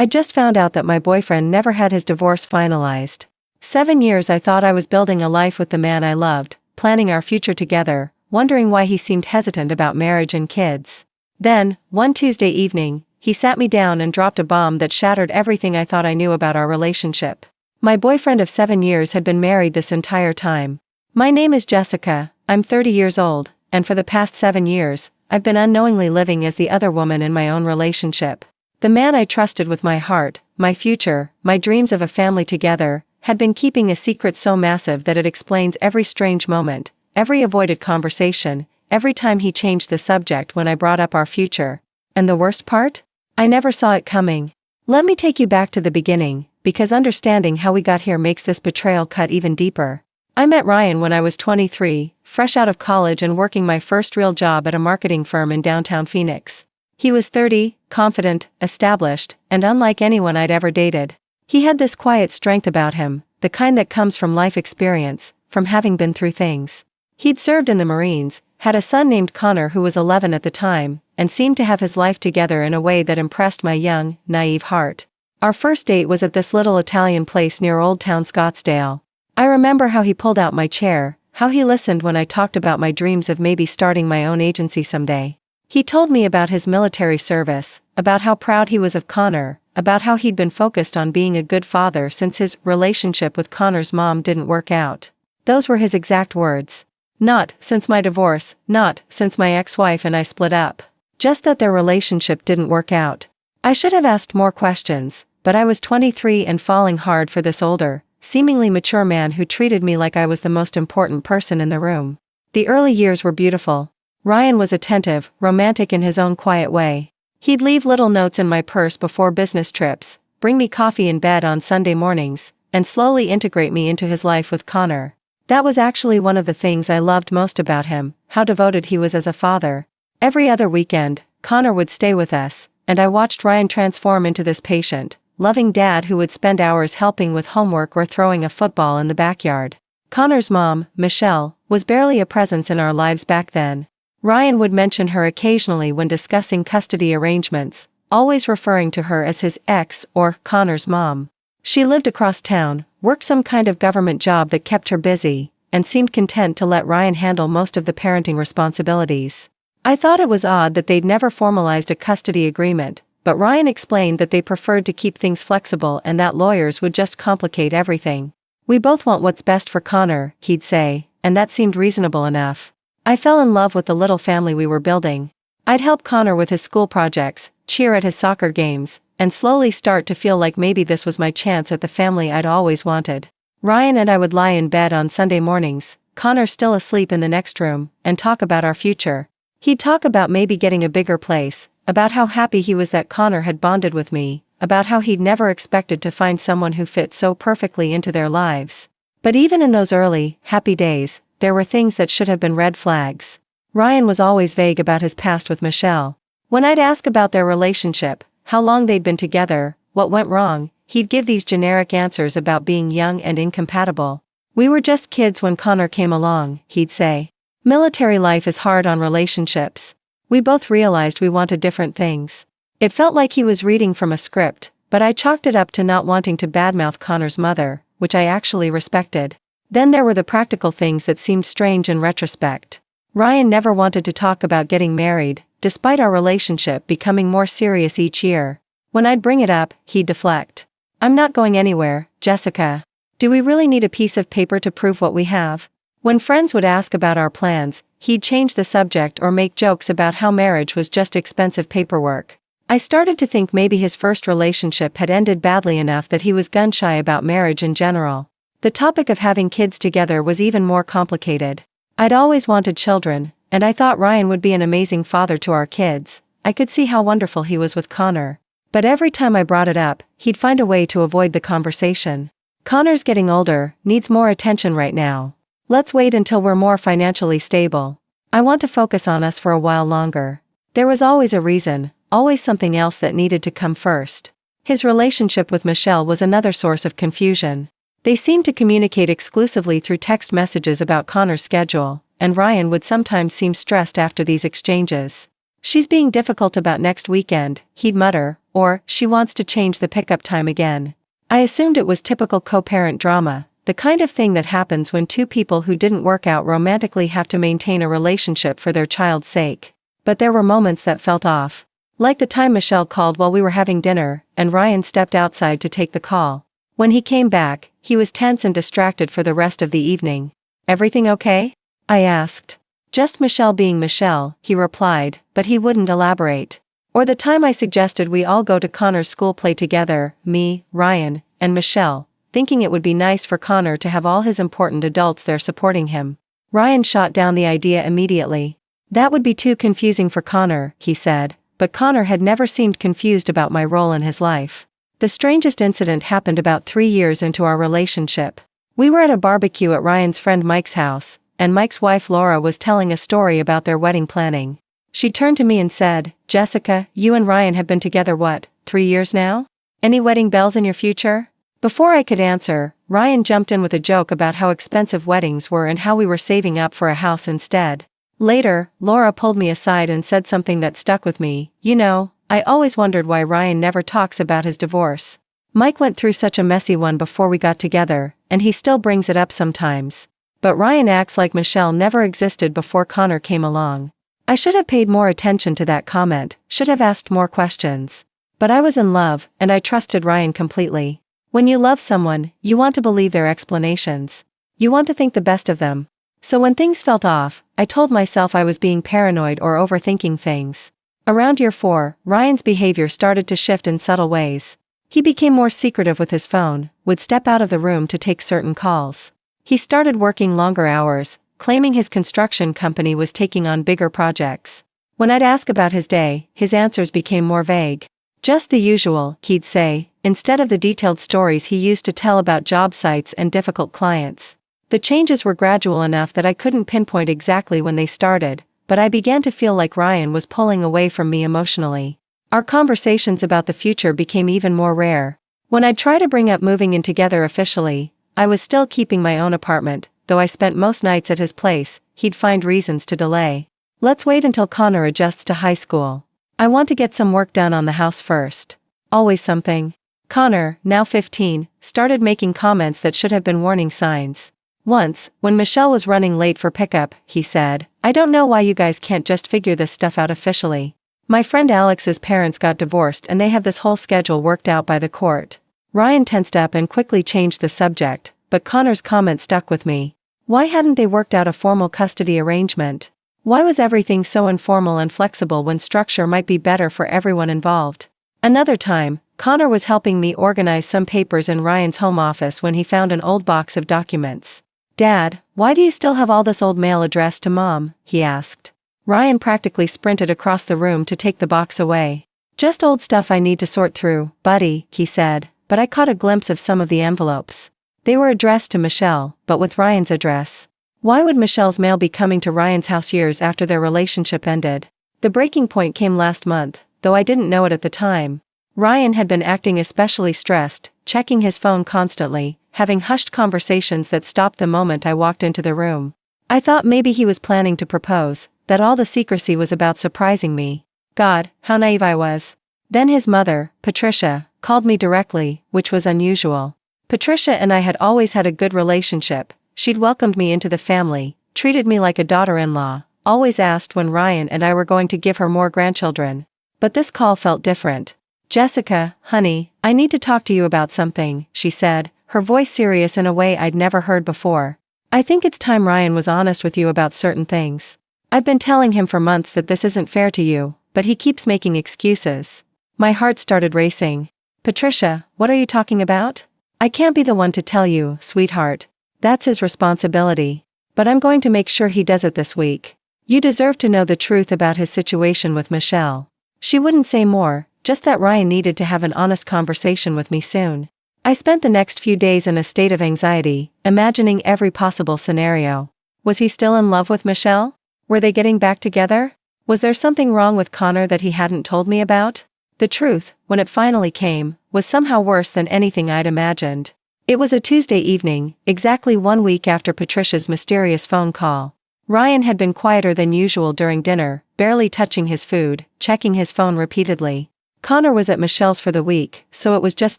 I just found out that my boyfriend never had his divorce finalized. 7 years I thought I was building a life with the man I loved, planning our future together, wondering why he seemed hesitant about marriage and kids. Then, one Tuesday evening, he sat me down and dropped a bomb that shattered everything I thought I knew about our relationship. My boyfriend of 7 years had been married this entire time. My name is Jessica, I'm 30 years old, and for the past 7 years, I've been unknowingly living as the other woman in my own relationship. The man I trusted with my heart, my future, my dreams of a family together, had been keeping a secret so massive that it explains every strange moment, every avoided conversation, every time he changed the subject when I brought up our future. And the worst part? I never saw it coming. Let me take you back to the beginning, because understanding how we got here makes this betrayal cut even deeper. I met Ryan when I was 23, fresh out of college and working my first real job at a marketing firm in downtown Phoenix. He was 30, confident, established, and unlike anyone I'd ever dated. He had this quiet strength about him, the kind that comes from life experience, from having been through things. He'd served in the Marines, had a son named Connor who was 11 at the time, and seemed to have his life together in a way that impressed my young, naive heart. Our first date was at this little Italian place near Old Town Scottsdale. I remember how he pulled out my chair, how he listened when I talked about my dreams of maybe starting my own agency someday. He told me about his military service, about how proud he was of Connor, about how he'd been focused on being a good father since his relationship with Connor's mom didn't work out. Those were his exact words. Not since my divorce, not since my ex-wife and I split up. Just that their relationship didn't work out. I should have asked more questions, but I was 23 and falling hard for this older, seemingly mature man who treated me like I was the most important person in the room. The early years were beautiful. Ryan was attentive, romantic in his own quiet way. He'd leave little notes in my purse before business trips, bring me coffee in bed on Sunday mornings, and slowly integrate me into his life with Connor. That was actually one of the things I loved most about him, how devoted he was as a father. Every other weekend, Connor would stay with us, and I watched Ryan transform into this patient, loving dad who would spend hours helping with homework or throwing a football in the backyard. Connor's mom, Michelle, was barely a presence in our lives back then. Ryan would mention her occasionally when discussing custody arrangements, always referring to her as his ex or Connor's mom. She lived across town, worked some kind of government job that kept her busy, and seemed content to let Ryan handle most of the parenting responsibilities. I thought it was odd that they'd never formalized a custody agreement, but Ryan explained that they preferred to keep things flexible and that lawyers would just complicate everything. We both want what's best for Connor, he'd say, and that seemed reasonable enough. I fell in love with the little family we were building. I'd help Connor with his school projects, cheer at his soccer games, and slowly start to feel like maybe this was my chance at the family I'd always wanted. Ryan and I would lie in bed on Sunday mornings, Connor still asleep in the next room, and talk about our future. He'd talk about maybe getting a bigger place, about how happy he was that Connor had bonded with me, about how he'd never expected to find someone who fit so perfectly into their lives. But even in those early, happy days, there were things that should have been red flags. Ryan was always vague about his past with Michelle. When I'd ask about their relationship, how long they'd been together, what went wrong, he'd give these generic answers about being young and incompatible. We were just kids when Connor came along, he'd say. Military life is hard on relationships. We both realized we wanted different things. It felt like he was reading from a script, but I chalked it up to not wanting to badmouth Connor's mother, which I actually respected. Then there were the practical things that seemed strange in retrospect. Ryan never wanted to talk about getting married, despite our relationship becoming more serious each year. When I'd bring it up, he'd deflect. I'm not going anywhere, Jessica. Do we really need a piece of paper to prove what we have? When friends would ask about our plans, he'd change the subject or make jokes about how marriage was just expensive paperwork. I started to think maybe his first relationship had ended badly enough that he was gun-shy about marriage in general. The topic of having kids together was even more complicated. I'd always wanted children, and I thought Ryan would be an amazing father to our kids. I could see how wonderful he was with Connor. But every time I brought it up, he'd find a way to avoid the conversation. Connor's getting older, needs more attention right now. Let's wait until we're more financially stable. I want to focus on us for a while longer. There was always a reason, always something else that needed to come first. His relationship with Michelle was another source of confusion. They seemed to communicate exclusively through text messages about Connor's schedule, and Ryan would sometimes seem stressed after these exchanges. "She's being difficult about next weekend," he'd mutter, or, "She wants to change the pickup time again." I assumed it was typical co-parent drama, the kind of thing that happens when two people who didn't work out romantically have to maintain a relationship for their child's sake. But there were moments that felt off. Like the time Michelle called while we were having dinner, and Ryan stepped outside to take the call. When he came back, he was tense and distracted for the rest of the evening. "Everything okay?" I asked. "Just Michelle being Michelle," he replied, but he wouldn't elaborate. Or the time I suggested we all go to Connor's school play together, me, Ryan, and Michelle, thinking it would be nice for Connor to have all his important adults there supporting him. Ryan shot down the idea immediately. "That would be too confusing for Connor," he said, but Connor had never seemed confused about my role in his life. The strangest incident happened about 3 years into our relationship. We were at a barbecue at Ryan's friend Mike's house, and Mike's wife Laura was telling a story about their wedding planning. She turned to me and said, "Jessica, you and Ryan have been together what, 3 years now? Any wedding bells in your future?" Before I could answer, Ryan jumped in with a joke about how expensive weddings were and how we were saving up for a house instead. Later, Laura pulled me aside and said something that stuck with me. "You know, I always wondered why Ryan never talks about his divorce. Mike went through such a messy one before we got together, and he still brings it up sometimes. But Ryan acts like Michelle never existed before Connor came along." I should have paid more attention to that comment, should have asked more questions. But I was in love, and I trusted Ryan completely. When you love someone, you want to believe their explanations. You want to think the best of them. So when things felt off, I told myself I was being paranoid or overthinking things. Around year 4, Ryan's behavior started to shift in subtle ways. He became more secretive with his phone, would step out of the room to take certain calls. He started working longer hours, claiming his construction company was taking on bigger projects. When I'd ask about his day, his answers became more vague. "Just the usual," he'd say, instead of the detailed stories he used to tell about job sites and difficult clients. The changes were gradual enough that I couldn't pinpoint exactly when they started, but I began to feel like Ryan was pulling away from me emotionally. Our conversations about the future became even more rare. When I'd try to bring up moving in together officially, I was still keeping my own apartment, though I spent most nights at his place. He'd find reasons to delay. "Let's wait until Connor adjusts to high school. I want to get some work done on the house first." Always something. Connor, now 15, started making comments that should have been warning signs. Once, when Michelle was running late for pickup, he said, "I don't know why you guys can't just figure this stuff out officially. My friend Alex's parents got divorced and they have this whole schedule worked out by the court." Ryan tensed up and quickly changed the subject, but Connor's comment stuck with me. Why hadn't they worked out a formal custody arrangement? Why was everything so informal and flexible when structure might be better for everyone involved? Another time, Connor was helping me organize some papers in Ryan's home office when he found an old box of documents. "Dad, why do you still have all this old mail addressed to Mom?" he asked. Ryan practically sprinted across the room to take the box away. "Just old stuff I need to sort through, buddy," he said, but I caught a glimpse of some of the envelopes. They were addressed to Michelle, but with Ryan's address. Why would Michelle's mail be coming to Ryan's house years after their relationship ended? The breaking point came last month, though I didn't know it at the time. Ryan had been acting especially stressed, checking his phone constantly, having hushed conversations that stopped the moment I walked into the room. I thought maybe he was planning to propose, that all the secrecy was about surprising me. God, how naive I was. Then his mother, Patricia, called me directly, which was unusual. Patricia and I had always had a good relationship. She'd welcomed me into the family, treated me like a daughter-in-law, always asked when Ryan and I were going to give her more grandchildren. But this call felt different. "Jessica, honey, I need to talk to you about something," she said, her voice serious in a way I'd never heard before. "I think it's time Ryan was honest with you about certain things. I've been telling him for months that this isn't fair to you, but he keeps making excuses." My heart started racing. "Patricia, what are you talking about?" "I can't be the one to tell you, sweetheart. That's his responsibility. But I'm going to make sure he does it this week. You deserve to know the truth about his situation with Michelle." She wouldn't say more, just that Ryan needed to have an honest conversation with me soon. I spent the next few days in a state of anxiety, imagining every possible scenario. Was he still in love with Michelle? Were they getting back together? Was there something wrong with Connor that he hadn't told me about? The truth, when it finally came, was somehow worse than anything I'd imagined. It was a Tuesday evening, exactly 1 week after Patricia's mysterious phone call. Ryan had been quieter than usual during dinner, barely touching his food, checking his phone repeatedly. Connor was at Michelle's for the week, so it was just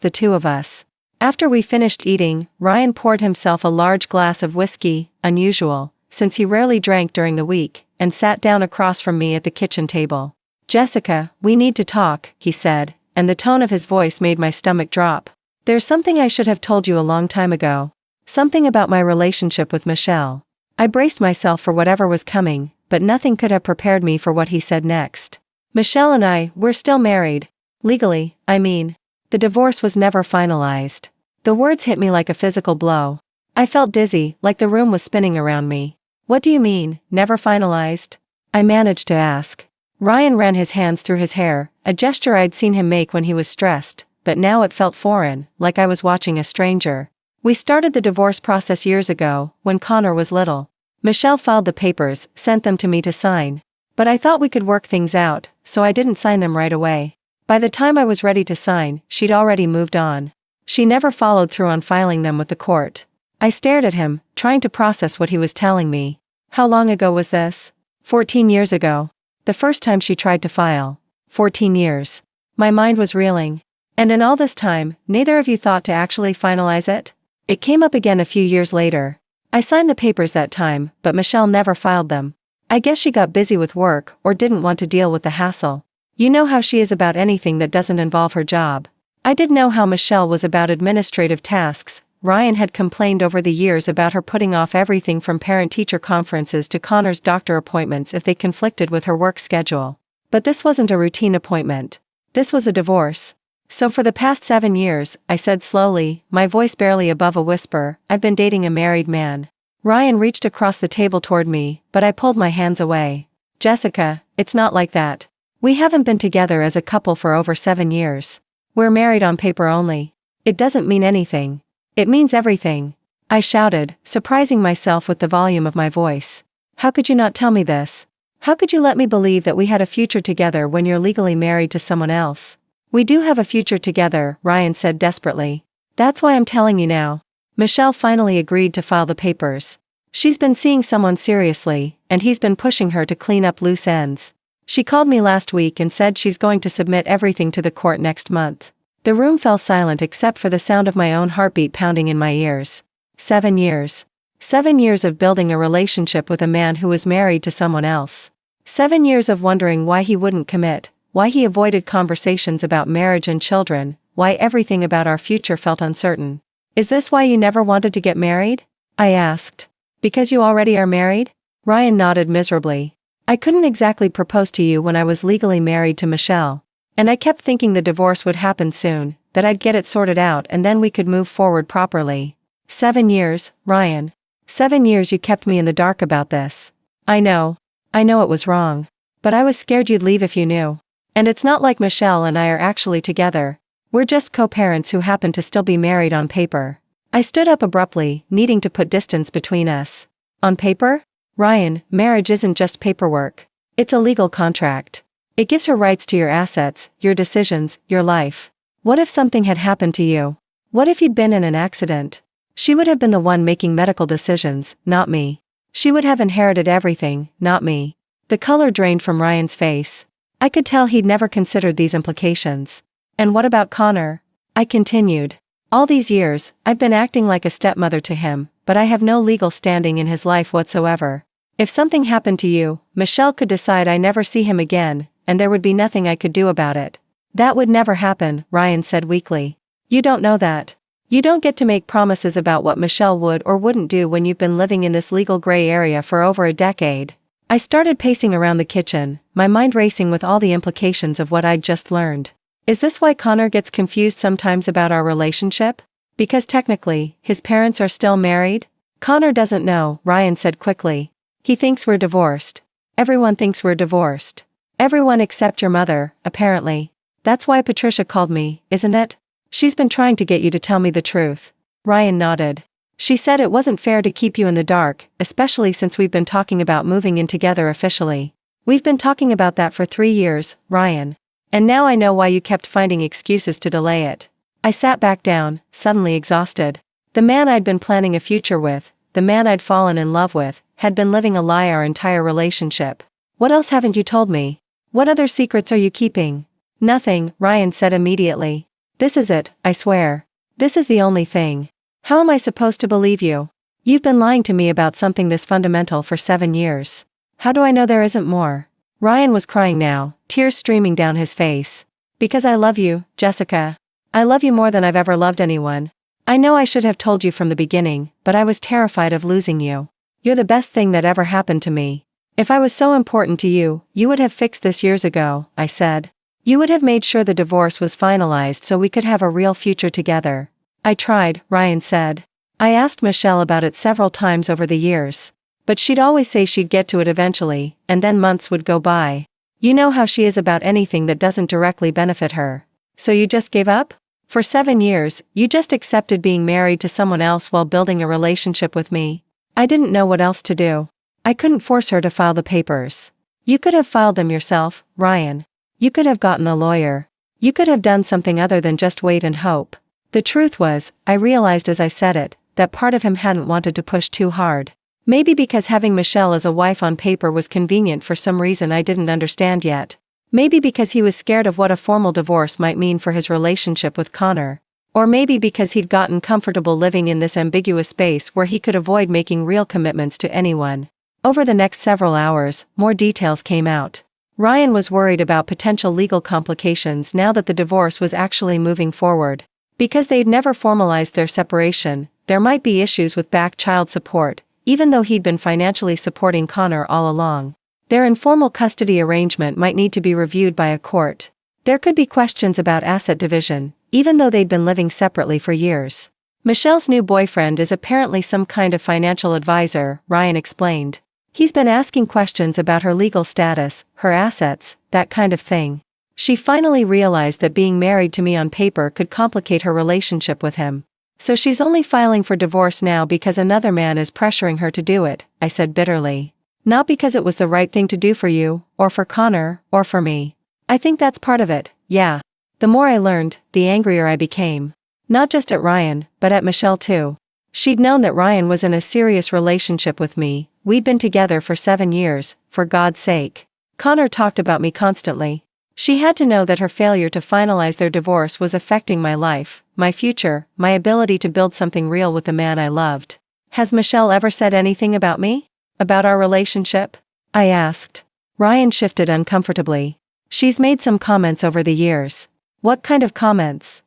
the two of us. After we finished eating, Ryan poured himself a large glass of whiskey, unusual, since he rarely drank during the week, and sat down across from me at the kitchen table. "Jessica, we need to talk," he said, and the tone of his voice made my stomach drop. "There's something I should have told you a long time ago. Something about my relationship with Michelle." I braced myself for whatever was coming, but nothing could have prepared me for what he said next. "Michelle and we're still married. Legally, I mean. The divorce was never finalized." The words hit me like a physical blow. I felt dizzy, like the room was spinning around me. "What do you mean, never finalized?" I managed to ask. Ryan ran his hands through his hair, a gesture I'd seen him make when he was stressed, but now it felt foreign, like I was watching a stranger. "We started the divorce process years ago, when Connor was little. Michelle filed the papers, sent them to me to sign. But I thought we could work things out, so I didn't sign them right away. By the time I was ready to sign, she'd already moved on. She never followed through on filing them with the court." I stared at him, trying to process what he was telling me. "How long ago was this?" 14 years ago. The first time she tried to file. 14 years. My mind was reeling. "And in all this time, neither of you thought to actually finalize it?" It came up again a few years later. "I signed the papers that time, but Michelle never filed them. I guess she got busy with work or didn't want to deal with the hassle. You know how she is about anything that doesn't involve her job." I did know how Michelle was about administrative tasks. Ryan had complained over the years about her putting off everything from parent-teacher conferences to Connor's doctor appointments if they conflicted with her work schedule. But this wasn't a routine appointment. This was a divorce. "So for the past 7 years," I said slowly, my voice barely above a whisper, "I've been dating a married man." Ryan reached across the table toward me, but I pulled my hands away. "Jessica, it's not like that. We haven't been together as a couple for over 7 years. We're married on paper only. It doesn't mean anything. It means everything," I shouted, surprising myself with the volume of my voice. "How could you not tell me this? How could you let me believe that we had a future together when you're legally married to someone else?" "We do have a future together," Ryan said desperately. "That's why I'm telling you now." Michelle finally agreed to file the papers. She's been seeing someone seriously, and he's been pushing her to clean up loose ends. She called me last week and said she's going to submit everything to the court next month. The room fell silent except for the sound of my own heartbeat pounding in my ears. 7 years. 7 years of building a relationship with a man who was married to someone else. 7 years of wondering why he wouldn't commit, why he avoided conversations about marriage and children, why everything about our future felt uncertain. "Is this why you never wanted to get married?" I asked. "Because you already are married?" Ryan nodded miserably. "I couldn't exactly propose to you when I was legally married to Michelle. And I kept thinking the divorce would happen soon, that I'd get it sorted out and then we could move forward properly. 7 years, Ryan. 7 years you kept me in the dark about this. I know it was wrong. But I was scared you'd leave if you knew. And it's not like Michelle and I are actually together. We're just co-parents who happen to still be married on paper." I stood up abruptly, needing to put distance between us. "On paper? Ryan, marriage isn't just paperwork. It's a legal contract. It gives her rights to your assets, your decisions, your life. What if something had happened to you? What if you'd been in an accident? She would have been the one making medical decisions, not me. She would have inherited everything, not me." The color drained from Ryan's face. I could tell he'd never considered these implications. "And what about Connor?" I continued. "All these years, I've been acting like a stepmother to him, but I have no legal standing in his life whatsoever. If something happened to you, Michelle could decide I never see him again, and there would be nothing I could do about it." "That would never happen," Ryan said weakly. "You don't know that. You don't get to make promises about what Michelle would or wouldn't do when you've been living in this legal gray area for over a decade." I started pacing around the kitchen, my mind racing with all the implications of what I'd just learned. Is this why Connor gets confused sometimes about our relationship? Because technically, his parents are still married? "Connor doesn't know," Ryan said quickly. "He thinks we're divorced. Everyone thinks we're divorced. Everyone except your mother, apparently. That's why Patricia called me, isn't it? She's been trying to get you to tell me the truth." Ryan nodded. "She said it wasn't fair to keep you in the dark, especially since we've been talking about moving in together officially. We've been talking about that for 3 years, Ryan. And now I know why you kept finding excuses to delay it." I sat back down, suddenly exhausted. The man I'd been planning a future with, the man I'd fallen in love with, had been living a lie our entire relationship. What else haven't you told me? What other secrets are you keeping? Nothing, Ryan said immediately. This is it, I swear. This is the only thing. How am I supposed to believe you? You've been lying to me about something this fundamental for 7 years. How do I know there isn't more? Ryan was crying now, tears streaming down his face. Because I love you, Jessica. I love you more than I've ever loved anyone. I know I should have told you from the beginning, but I was terrified of losing you. You're the best thing that ever happened to me. If I was so important to you, you would have fixed this years ago, I said. You would have made sure the divorce was finalized so we could have a real future together. I tried, Ryan said. I asked Michelle about it several times over the years. But she'd always say she'd get to it eventually, and then months would go by. You know how she is about anything that doesn't directly benefit her. So you just gave up? For 7 years, you just accepted being married to someone else while building a relationship with me. I didn't know what else to do. I couldn't force her to file the papers. You could have filed them yourself, Ryan. You could have gotten a lawyer. You could have done something other than just wait and hope. The truth was, I realized as I said it, that part of him hadn't wanted to push too hard. Maybe because having Michelle as a wife on paper was convenient for some reason I didn't understand yet. Maybe because he was scared of what a formal divorce might mean for his relationship with Connor. Or maybe because he'd gotten comfortable living in this ambiguous space where he could avoid making real commitments to anyone. Over the next several hours, more details came out. Ryan was worried about potential legal complications now that the divorce was actually moving forward. Because they'd never formalized their separation, there might be issues with back child support, even though he'd been financially supporting Connor all along. Their informal custody arrangement might need to be reviewed by a court. There could be questions about asset division, even though they'd been living separately for years. Michelle's new boyfriend is apparently some kind of financial advisor, Ryan explained. He's been asking questions about her legal status, her assets, that kind of thing. She finally realized that being married to me on paper could complicate her relationship with him. So she's only filing for divorce now because another man is pressuring her to do it, I said bitterly. Not because it was the right thing to do for you, or for Connor, or for me. I think that's part of it, yeah. The more I learned, the angrier I became. Not just at Ryan, but at Michelle too. She'd known that Ryan was in a serious relationship with me. We'd been together for 7 years, for God's sake. Connor talked about me constantly. She had to know that her failure to finalize their divorce was affecting my life, my future, my ability to build something real with the man I loved. Has Michelle ever said anything about me? About our relationship? I asked. Ryan shifted uncomfortably. She's made some comments over the years. What kind of comments?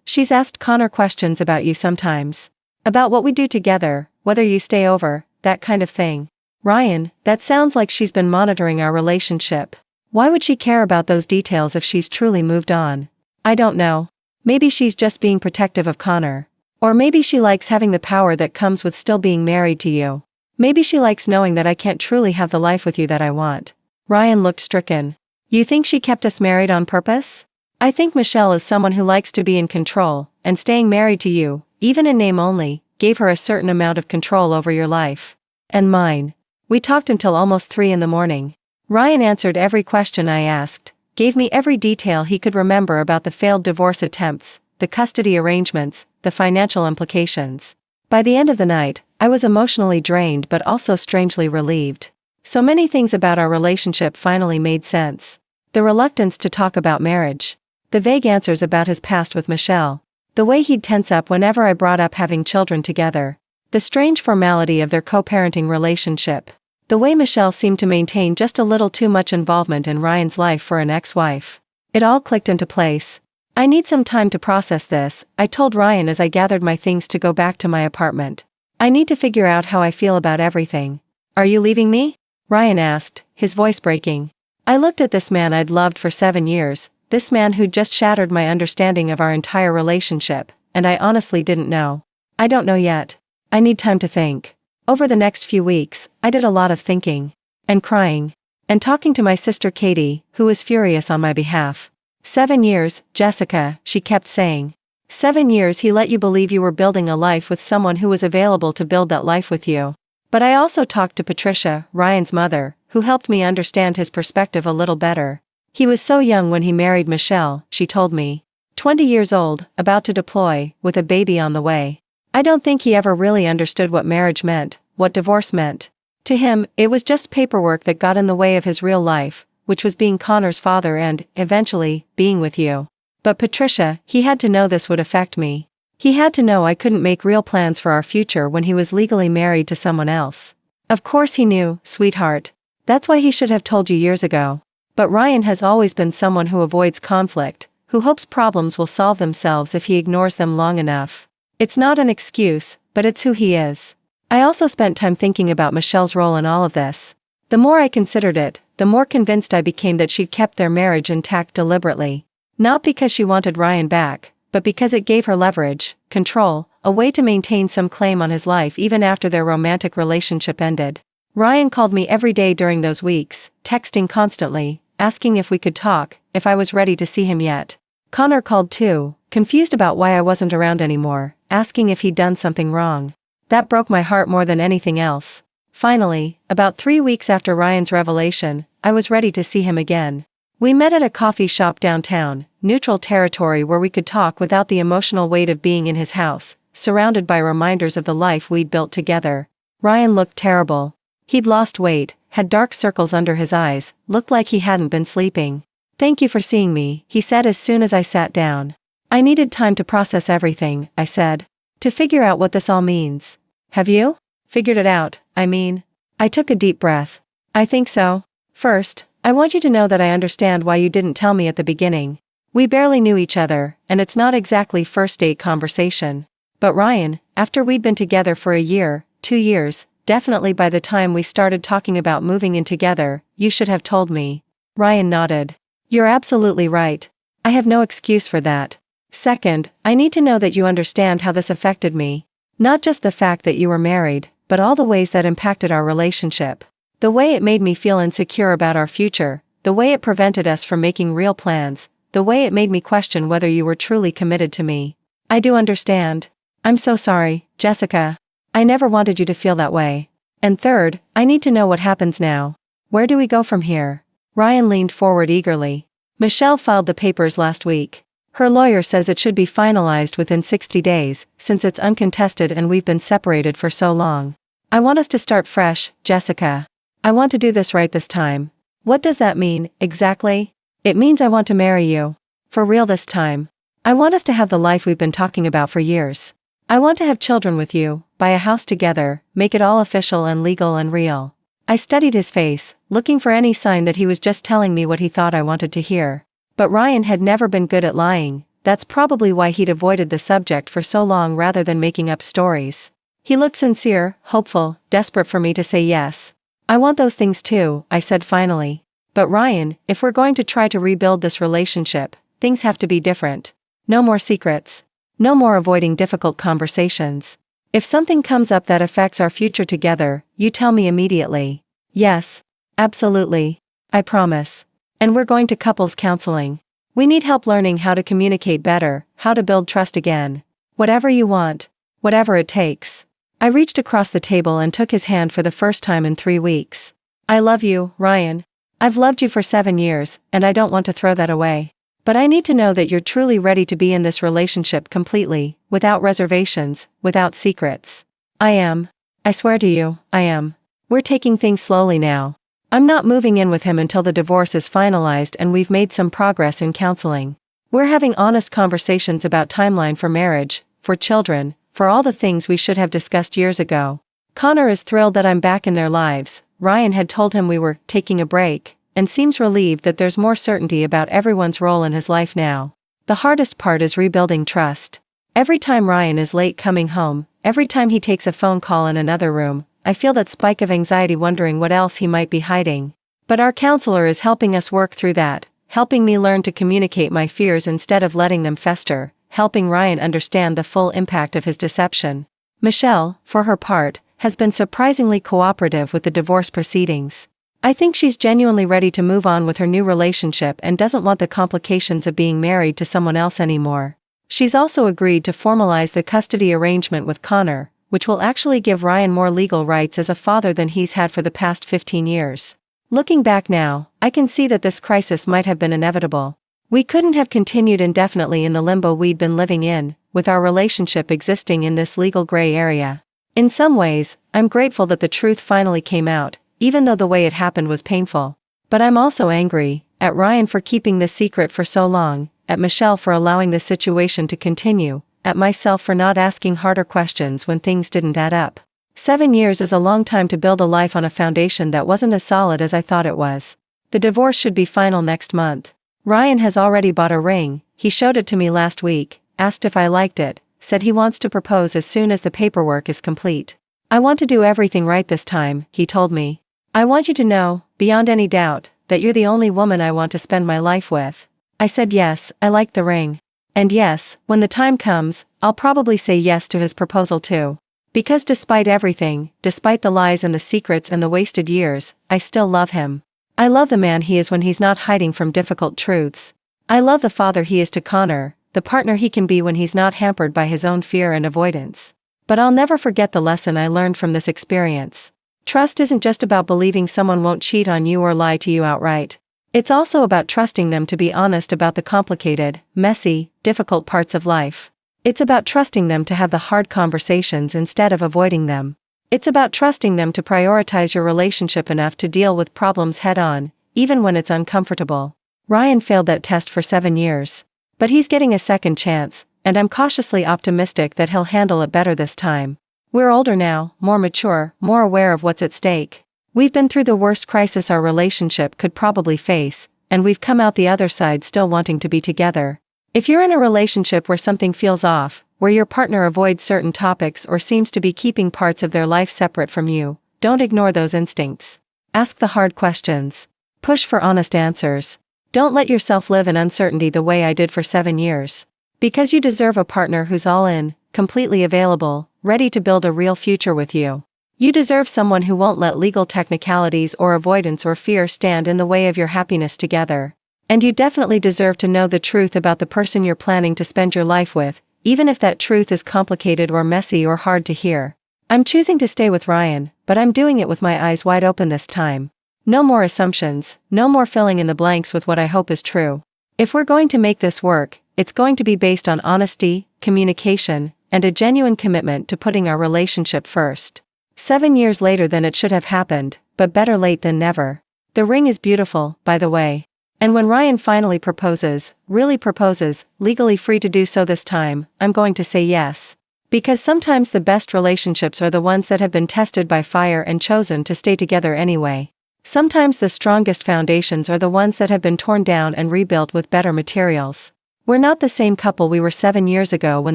She's asked Connor questions about you sometimes. About what we do together, whether you stay over, that kind of thing. Ryan, that sounds like she's been monitoring our relationship. Why would she care about those details if she's truly moved on? I don't know. Maybe she's just being protective of Connor. Or maybe she likes having the power that comes with still being married to you. Maybe she likes knowing that I can't truly have the life with you that I want. Ryan looked stricken. You think she kept us married on purpose? I think Michelle is someone who likes to be in control, and staying married to you, even in name only, gave her a certain amount of control over your life. And mine. We talked until almost 3 in the morning. Ryan answered every question I asked, gave me every detail he could remember about the failed divorce attempts, the custody arrangements, the financial implications. By the end of the night, I was emotionally drained but also strangely relieved. So many things about our relationship finally made sense. The reluctance to talk about marriage. The vague answers about his past with Michelle. The way he'd tense up whenever I brought up having children together. The strange formality of their co-parenting relationship. The way Michelle seemed to maintain just a little too much involvement in Ryan's life for an ex-wife. It all clicked into place. I need some time to process this, I told Ryan as I gathered my things to go back to my apartment. I need to figure out how I feel about everything. Are you leaving me? Ryan asked, his voice breaking. I looked at this man I'd loved for 7 years, this man who'd just shattered my understanding of our entire relationship, and I honestly didn't know. I don't know yet. I need time to think. Over the next few weeks, I did a lot of thinking. And crying. And talking to my sister Katie, who was furious on my behalf. 7 years, Jessica, she kept saying. 7 years he let you believe you were building a life with someone who was available to build that life with you. But I also talked to Patricia, Ryan's mother, who helped me understand his perspective a little better. He was so young when he married Michelle, she told me. 20 years old, about to deploy, with a baby on the way. I don't think he ever really understood what marriage meant, what divorce meant. To him, it was just paperwork that got in the way of his real life, which was being Connor's father and, eventually, being with you. But Patricia, he had to know this would affect me. He had to know I couldn't make real plans for our future when he was legally married to someone else. Of course he knew, sweetheart. That's why he should have told you years ago. But Ryan has always been someone who avoids conflict, who hopes problems will solve themselves if he ignores them long enough. It's not an excuse, but it's who he is. I also spent time thinking about Michelle's role in all of this. The more I considered it, the more convinced I became that she'd kept their marriage intact deliberately. Not because she wanted Ryan back, but because it gave her leverage, control, a way to maintain some claim on his life even after their romantic relationship ended. Ryan called me every day during those weeks, texting constantly, asking if we could talk, if I was ready to see him yet. Connor called too, confused about why I wasn't around anymore, asking if he'd done something wrong. That broke my heart more than anything else. Finally, about 3 weeks after Ryan's revelation, I was ready to see him again. We met at a coffee shop downtown, neutral territory where we could talk without the emotional weight of being in his house, surrounded by reminders of the life we'd built together. Ryan looked terrible. He'd lost weight, had dark circles under his eyes, looked like he hadn't been sleeping. "Thank you for seeing me," he said as soon as I sat down. "I needed time to process everything," I said. "To figure out what this all means." "Have you?" "Figured it out, I mean." I took a deep breath. "I think so. First, I want you to know that I understand why you didn't tell me at the beginning. We barely knew each other, and it's not exactly first date conversation. But Ryan, after we'd been together for a year, 2 years, definitely by the time we started talking about moving in together, you should have told me." Ryan nodded. "You're absolutely right. I have no excuse for that. Second, I need to know that you understand how this affected me. Not just the fact that you were married, but all the ways that impacted our relationship. The way it made me feel insecure about our future, the way it prevented us from making real plans, the way it made me question whether you were truly committed to me. I do understand. I'm so sorry, Jessica. I never wanted you to feel that way. And third, I need to know what happens now. Where do we go from here?" Ryan leaned forward eagerly. "Michelle filed the papers last week. Her lawyer says it should be finalized within 60 days, since it's uncontested and we've been separated for so long. I want us to start fresh, Jessica. I want to do this right this time." "What does that mean, exactly?" "It means I want to marry you. For real this time. I want us to have the life we've been talking about for years. I want to have children with you, buy a house together, make it all official and legal and real." I studied his face, looking for any sign that he was just telling me what he thought I wanted to hear. But Ryan had never been good at lying. That's probably why he'd avoided the subject for so long rather than making up stories. He looked sincere, hopeful, desperate for me to say yes. "I want those things too," I said finally. "But Ryan, if we're going to try to rebuild this relationship, things have to be different. No more secrets. No more avoiding difficult conversations. If something comes up that affects our future together, you tell me immediately." "Yes. Absolutely. I promise. And we're going to couples counseling. We need help learning how to communicate better, how to build trust again. Whatever you want. Whatever it takes." I reached across the table and took his hand for the first time in 3 weeks. "I love you, Ryan. I've loved you for 7 years, and I don't want to throw that away. But I need to know that you're truly ready to be in this relationship completely, without reservations, without secrets." "I am. I swear to you, I am. We're taking things slowly now. I'm not moving in with him until the divorce is finalized and we've made some progress in counseling. We're having honest conversations about timeline for marriage, for children, for all the things we should have discussed years ago. Connor is thrilled that I'm back in their lives." Ryan had told him we were taking a break, and seems relieved that there's more certainty about everyone's role in his life now. The hardest part is rebuilding trust. Every time Ryan is late coming home, every time he takes a phone call in another room, I feel that spike of anxiety wondering what else he might be hiding. But our counselor is helping us work through that, helping me learn to communicate my fears instead of letting them fester, helping Ryan understand the full impact of his deception. Michelle, for her part, has been surprisingly cooperative with the divorce proceedings. I think she's genuinely ready to move on with her new relationship and doesn't want the complications of being married to someone else anymore. She's also agreed to formalize the custody arrangement with Connor, which will actually give Ryan more legal rights as a father than he's had for the past 15 years. Looking back now, I can see that this crisis might have been inevitable. We couldn't have continued indefinitely in the limbo we'd been living in, with our relationship existing in this legal gray area. In some ways, I'm grateful that the truth finally came out, even though the way it happened was painful. But I'm also angry at Ryan for keeping this secret for so long, at Michelle for allowing this situation to continue, at myself for not asking harder questions when things didn't add up. 7 years is a long time to build a life on a foundation that wasn't as solid as I thought it was. The divorce should be final next month. Ryan has already bought a ring. He showed it to me last week, asked if I liked it, said he wants to propose as soon as the paperwork is complete. I want to do everything right this time, he told me. I want you to know, beyond any doubt, that you're the only woman I want to spend my life with. I said yes, I like the ring. And yes, when the time comes, I'll probably say yes to his proposal too. Because despite everything, despite the lies and the secrets and the wasted years, I still love him. I love the man he is when he's not hiding from difficult truths. I love the father he is to Connor, the partner he can be when he's not hampered by his own fear and avoidance. But I'll never forget the lesson I learned from this experience. Trust isn't just about believing someone won't cheat on you or lie to you outright. It's also about trusting them to be honest about the complicated, messy, difficult parts of life. It's about trusting them to have the hard conversations instead of avoiding them. It's about trusting them to prioritize your relationship enough to deal with problems head-on, even when it's uncomfortable. Ryan failed that test for 7 years. But he's getting a second chance, and I'm cautiously optimistic that he'll handle it better this time. We're older now, more mature, more aware of what's at stake. We've been through the worst crisis our relationship could probably face, and we've come out the other side still wanting to be together. If you're in a relationship where something feels off, where your partner avoids certain topics or seems to be keeping parts of their life separate from you, don't ignore those instincts. Ask the hard questions. Push for honest answers. Don't let yourself live in uncertainty the way I did for 7 years. Because you deserve a partner who's all in, completely available, ready to build a real future with you. You deserve someone who won't let legal technicalities or avoidance or fear stand in the way of your happiness together. And you definitely deserve to know the truth about the person you're planning to spend your life with, even if that truth is complicated or messy or hard to hear. I'm choosing to stay with Ryan, but I'm doing it with my eyes wide open this time. No more assumptions, no more filling in the blanks with what I hope is true. If we're going to make this work, it's going to be based on honesty, communication, and a genuine commitment to putting our relationship first. 7 years later than it should have happened, but better late than never. The ring is beautiful, by the way. And when Ryan finally proposes, really proposes, legally free to do so this time, I'm going to say yes. Because sometimes the best relationships are the ones that have been tested by fire and chosen to stay together anyway. Sometimes the strongest foundations are the ones that have been torn down and rebuilt with better materials. We're not the same couple we were 7 years ago when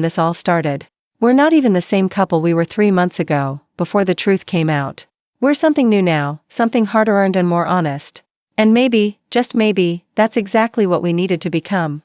this all started. We're not even the same couple we were 3 months ago, before the truth came out. We're something new now, something harder earned and more honest. And maybe, just maybe, that's exactly what we needed to become.